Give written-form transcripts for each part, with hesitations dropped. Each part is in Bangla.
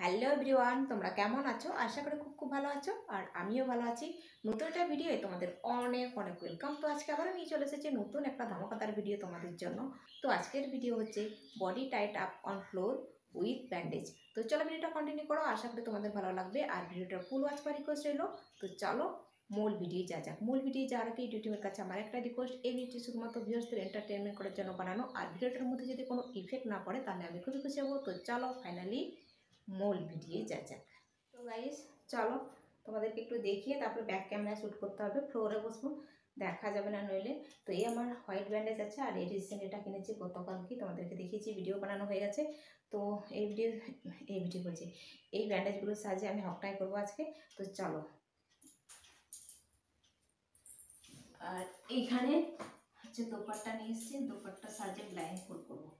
হ্যালো এভরিওয়ান, তোমরা কেমন আছো? আশা করি খুব ভালো আছো। আর আমিও ভালো আছি। নতুন একটা ভিডিওয়ে তোমাদের অনেক অনেক ওয়েলকাম। তো আজকে আবারও নিয়ে চলে এসেছি নতুন একটা ধামাকাদার ভিডিও তোমাদের জন্য। তো আজকের ভিডিও হচ্ছে body tight up on floor with bandage. তো চলো ভিডিওটা কন্টিনিউ করো, আশা করি তোমাদের ভালো লাগবে। আর ভিডিওটা ফুল ওয়াচ করার রিকোয়েস্ট রইলো। তো চলো মূল ভিডিও যাক। মূল ভিডিও যাওয়ার আগে ইউটিউবের কাছে আমার একটা রিকোয়েস্ট, এই ভিডিওটি শুধুমাত্র ভিউয়ার্সদের এন্টারটেনমেন্ট করার জন্য বানানো। আর ভিডিওটার মধ্যে যদি কোনো ইফেক্ট না পড়ে তাহলে আমি খুবই খুশি হবো। তো চলো ফাইনালি মূল ভিডিও যাক। তো গাইস চলো তোমাদেরকে একটু দেখিয়ে তারপরে ব্যাক ক্যামেরায় শ্যুট করতে হবে। ফ্লোরে বসবো, দেখা যাবে না নইলে। তো এই আমার হোয়াইট ব্যান্ডেজ আছে, আর এই রিসেন্ট এটা কিনেছি গতকালকে, তোমাদেরকে দেখিয়েছি, ভিডিও বানানো হয়ে গেছে। তো এই ভিডিও বলছি, এই ব্যান্ডেজগুলোর সাহায্যে আমি হকটাই করবো আজকে। তো চলো। আর এইখানে হচ্ছে দোপাট্টা নিয়ে এসেছি, দোপাট্টার সাহায্যে ব্লাইন্ড ফোল্ড করবো।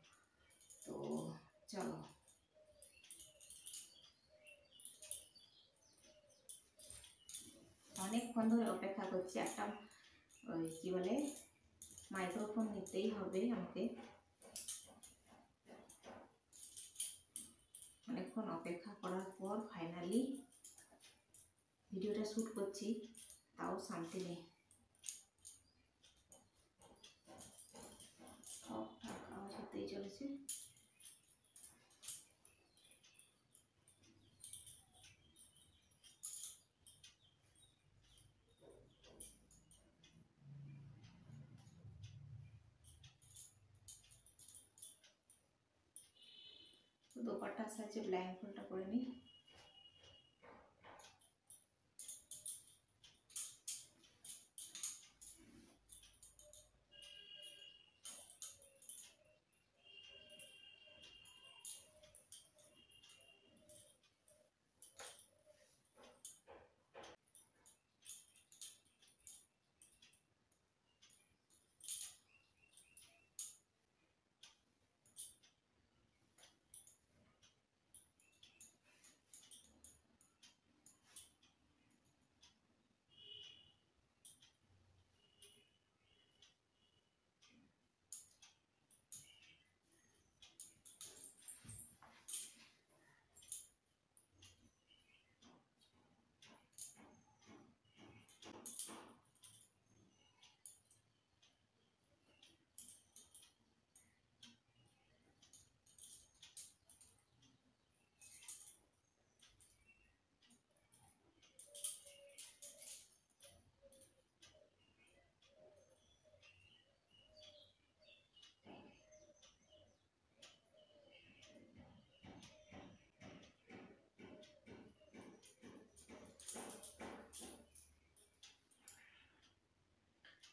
তো চলো। অনেকক্ষণ ধরে অপেক্ষা করছি, একটা ওই কী বলে মাইক্রোফোন নিতেই হবে আমাকে। অনেকক্ষণ অপেক্ষা করার পর ফাইনালি ভিডিওটা শ্যুট করছি, তাও শান্তি নেই। সব আওয়াজ হতেই চলেছে। দোপাট্টার সাহায্যে ব্লাইন্ড ফোল্ডটা করে নিই।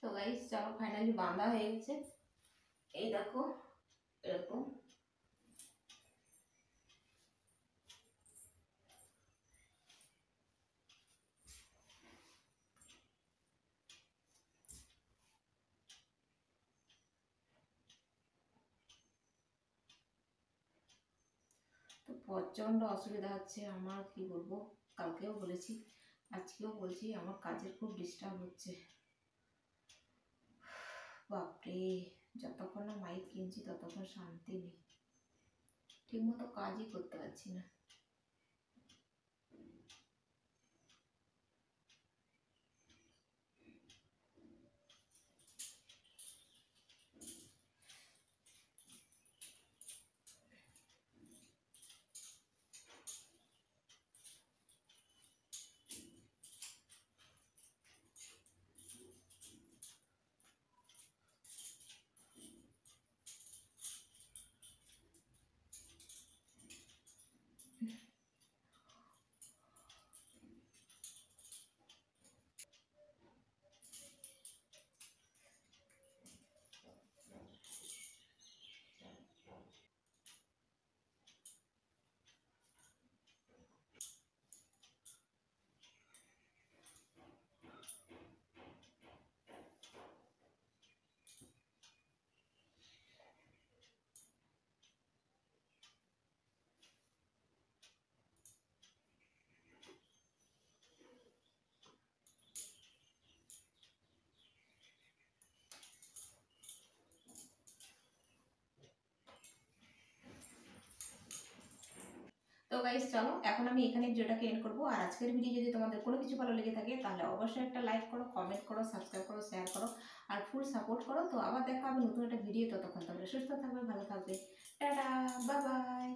তো গাইস চলো ফাইনালি বাঁধা হয়ে গেছে। এই দেখো এরকম। তো প্রচণ্ড অসুবিধা হচ্ছে আমার, কি বলবো। কালকেও বলেছি, আজকেও বলছি, আমার কাজের খুব ডিস্টার্ব হচ্ছে। বাপরে, যতক্ষণ না মাইক কিনছি ততক্ষণ শান্তি নেই, ঠিকমতো কাজই করতে পারছি না। তো গাইস চলো এখন আমি এখানে ভিডিওটাকে এন্ড করবো। আর আজকের ভিডিও যদি তোমাদের কোনো কিছু ভালো লেগে থাকে তাহলে অবশ্যই একটা লাইক করো, কমেন্ট করো, সাবস্ক্রাইব করো, শেয়ার করো আর ফুল সাপোর্ট করো। তো আবার দেখা হবে নতুন একটা ভিডিও। ততক্ষণ তোমরা সুস্থ থাকবে, ভালো থাকবে। Tata, bye bye.